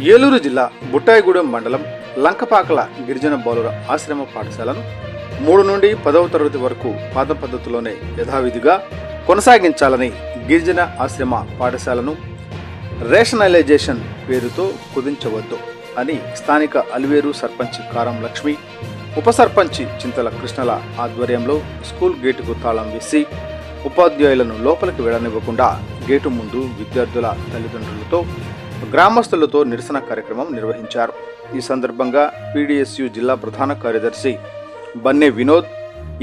ఏలూరు జిల్లా బుట్టాయిగూడెం మండలం లంకపాకల గిరిజన బాలుర ఆశ్రమ పాఠశాలను 3 నుండి 10వ తరగతి వరకు పాత పద్ధతిలోనే యథావిధిగా కొనసాగించాలని గిరిజన ఆశ్రమ పాఠశాలను రేషనలైజేషన్ పేరుతో కుదించవద్దు అని స్థానిక అలివేరు సర్పంచి కారం లక్ష్మి, ఉప సర్పంచి చింతల కృష్ణల ఆధ్వర్యంలో స్కూల్ గేటుకు తాళం వేసి ఉపాధ్యాయులను లోపలికి వెళ్లనివ్వకుండా గేటు ముందు విద్యార్థుల తల్లిదండ్రులతో గ్రామస్తులతో నిరసన కార్యక్రమం నిర్వహించారు. ఈ సందర్భంగా పీడీఎస్యు జిల్లా ప్రధాన కార్యదర్శి బన్నె వినోద్,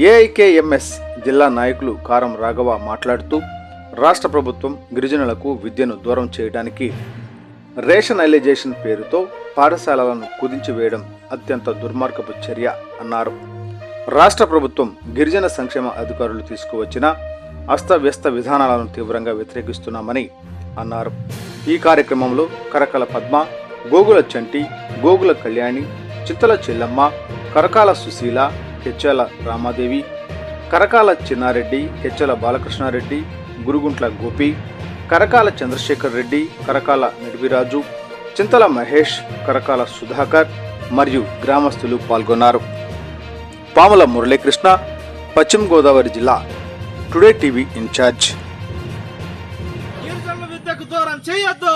ఏఐకేఎంఎస్ జిల్లా నాయకులు కారం రాఘవ మాట్లాడుతూ రాష్ట్ర ప్రభుత్వం గిరిజనులకు విద్యను దూరం చేయడానికి రేషనలైజేషన్ పేరుతో పాఠశాలలను కుదించివేయడం అత్యంత దుర్మార్గపు చర్య అన్నారు. రాష్ట్ర ప్రభుత్వం గిరిజన సంక్షేమ అధికారులు తీసుకువచ్చిన అస్తవ్యస్త విధానాలను తీవ్రంగా వ్యతిరేకిస్తున్నామని అన్నారు. ఈ కార్యక్రమంలో కరకాల పద్మ, గోగుల చంటి, గోగుల కళ్యాణి, చింతల చెల్లమ్మ, కరకాల సుశీల, హెచ్చాల రామాదేవి, కరకాల చిన్నారెడ్డి, హెచ్చాల బాలకృష్ణారెడ్డి, గురుగుంట్ల గోపి, కరకాల చంద్రశేఖర్ రెడ్డి, కరకాల నడివిరాజు, చింతల మహేష్, కరకాల సుధాకర్ మరియు గ్రామస్తులు పాల్గొన్నారు. పాముల మురళీకృష్ణ, పశ్చిమ గోదావరి జిల్లా టుడే టీవీ ఇన్ఛార్జ్. విద్యకు దూరం చేయొద్దు,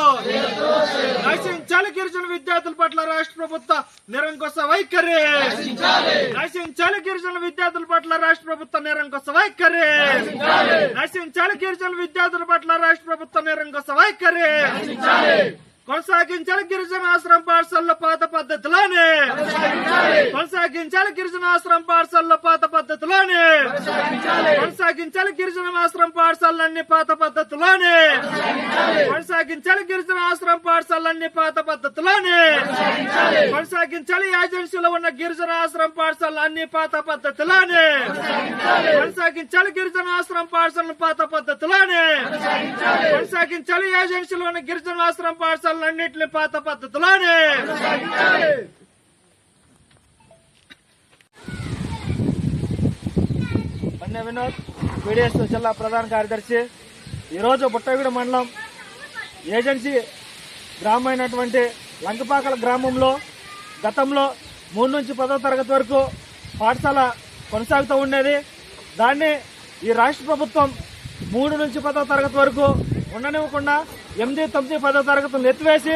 నశించాలి గిరిజన విద్యార్థుల పట్ల రాష్ట్ర ప్రభుత్వ నిరంకుశ వైఖరి, నశించాలి గిరిజన విద్యార్థుల పట్ల రాష్ట్ర ప్రభుత్వ నిరంకుశ వైఖరి, నశించాలి గిరిజన విద్యార్థుల పట్ల రాష్ట్ర ప్రభుత్వ నిరంకుశ వైఖరి, కొనసాగించాలి గిరిజన ఆశ్రమ పాఠశాలలో పాత పద్ధతిలోనే, కొనసాగించాలి గిరిజన ఆశ్రమ పాఠశాలలో పాత పద్ధతిలోనే, కొనసాగించాలి గిరిజన ఆశ్రమ పాఠశాలన్నీ పాత పద్ధతిలోనే, కొనసాగించాలి గిరిజన ఆశ్రమ పాఠశాలన్నీ పాత పద్ధతిలోనే, కొనసాగించాలి ఏజెన్సీలో ఉన్న గిరిజన ఆశ్రమ పాఠశాలలు అన్ని పాత పద్ధతిలోనే, కొనసాగించాలి గిరిజన ఆశ్రమ పాఠశాలను పాత పద్ధతిలోనే, కొనసాగించాలి ఏజెన్సీలో ఉన్న గిరిజన ఆశ్రమ పాఠశాల అన్నింటినీ పాత పద్ధతిలోనే. బన్నె వినోద్, పీడీఎస్ జిల్లా ప్రధాన కార్యదర్శి. ఈరోజు బుట్టాయిగూడెం మండలం ఏజెన్సీ గ్రామం అయినటువంటి లంకపాకల గ్రామంలో గతంలో 3 నుంచి 10వ తరగతి వరకు పాఠశాల కొనసాగుతూ ఉండేది. దాన్ని ఈ రాష్ట్ర ప్రభుత్వం 3 నుంచి 10వ తరగతి వరకు ఉండనివ్వకుండా 8, 9, 10వ తరగతులను ఎత్తివేసి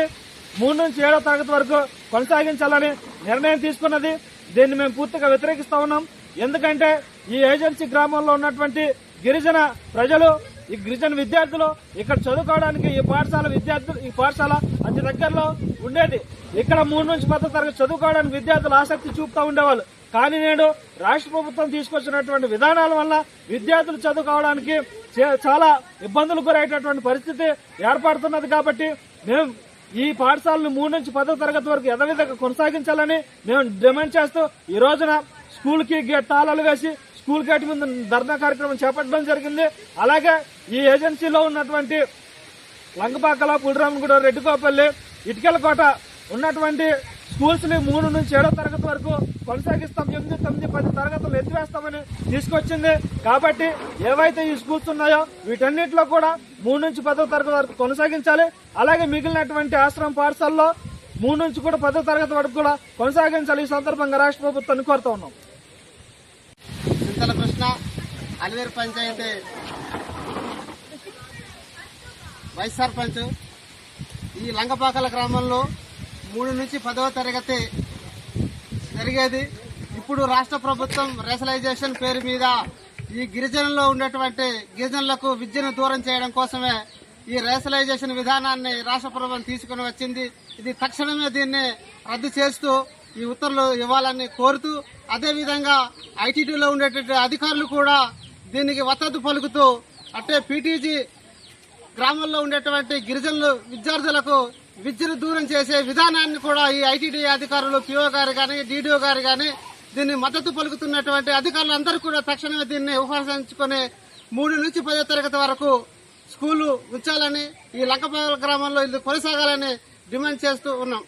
3 నుంచి 7వ తరగతి వరకు కొనసాగించాలని నిర్ణయం తీసుకున్నది. దీన్ని మేము పూర్తిగా వ్యతిరేకిస్తా ఉన్నాం. ఎందుకంటే ఈ ఏజెన్సీ గ్రామంలో ఉన్నటువంటి గిరిజన ప్రజలు, ఈ గిరిజన విద్యార్థులు ఇక్కడ చదువుకోవడానికి ఈ పాఠశాల అతి దగ్గరలో ఉండేది. ఇక్కడ 3 నుంచి 10వ తరగతి చదువుకోవడానికి విద్యార్థులు ఆసక్తి చూపుతూ ఉండేవాళ్ళు. కానీ నేడు రాష్ట్ర ప్రభుత్వం తీసుకొచ్చినటువంటి విధానాల వల్ల విద్యార్థులు చదువుకోవడానికి చాలా ఇబ్బందులు గురయ్యేటటువంటి పరిస్థితి ఏర్పడుతున్నది. కాబట్టి మేము ఈ పాఠశాలను 3 నుంచి 10వ తరగతి వరకు యథావిధిగా కొనసాగించాలని మేము డిమాండ్ చేస్తూ ఈ రోజున స్కూల్ కి తాళాలు వేసి స్కూల్ గేట్ ముందు ధర్నా కార్యక్రమం చేపట్టడం జరిగింది. అలాగే ఈ ఏజెన్సీలో ఉన్నటువంటి లంకపాకల, పులిరామగూడ, రెడ్డికోపల్లి, ఇటుకలకోట ఉన్నటువంటి స్కూల్స్ ని 3 నుంచి 7వ తరగతి వరకు కొనసాగిస్తాం, 8, 9, 10 తరగతులు ఎత్తివేస్తామని తీసుకొచ్చింది. కాబట్టి ఏవైతే ఈ స్కూల్స్ ఉన్నాయో వీటన్నిటిలో కూడా 3 నుంచి 10వ తరగతి వరకు కొనసాగించాలి. అలాగే మిగిలినటువంటి ఆశ్రమ పాఠశాలలో 3 నుంచి కూడా 10వ తరగతి వరకు కూడా కొనసాగించాలి. ఈ సందర్భంగా రాష్ట్ర ప్రభుత్వాన్ని కోరుతా ఉన్నాం. చింతల కృష్ణ, అలివేరు పంచాయతీ వైస్ సర్పంచ్. ఈ లంకపాకల గ్రామంలో 3 నుంచి 10వ తరగతి జరిగేది. ఇప్పుడు రాష్ట్ర ప్రభుత్వం రేషనలైజేషన్ పేరు మీద ఈ గిరిజనుల్లో ఉన్నటువంటి గిరిజనులకు విద్యను దూరం చేయడం కోసమే ఈ రేషనలైజేషన్ విధానాన్ని రాష్ట్ర ప్రభుత్వం తీసుకుని వచ్చింది. ఇది తక్షణమే దీన్ని రద్దు చేస్తూ ఈ ఉత్తర్వులు ఇవ్వాలని కోరుతూ, అదేవిధంగా ఐటీడీలో ఉండేటువంటి అధికారులు కూడా దీనికి వత్తు పలుకుతూ అట్టే పీటీజీ గ్రామంలో ఉండేటువంటి గిరిజనులు విద్యార్థులకు విద్యను దూరం చేసే విధానాన్ని కూడా ఈ ఐటీడీ అధికారులు, పిఓ గారు కానీ, డీడీఓ గారు కానీ దీన్ని మద్దతు పలుకుతున్నటువంటి అధికారులందరూ కూడా తక్షణమే దీన్ని ఉపసంహరించుకొని 3 నుంచి 10వ తరగతి వరకు స్కూలు ఉంచాలని, ఈ లంకపాకల గ్రామంలో ఇది కొనసాగాలని డిమాండ్ చేస్తూ ఉన్నాం.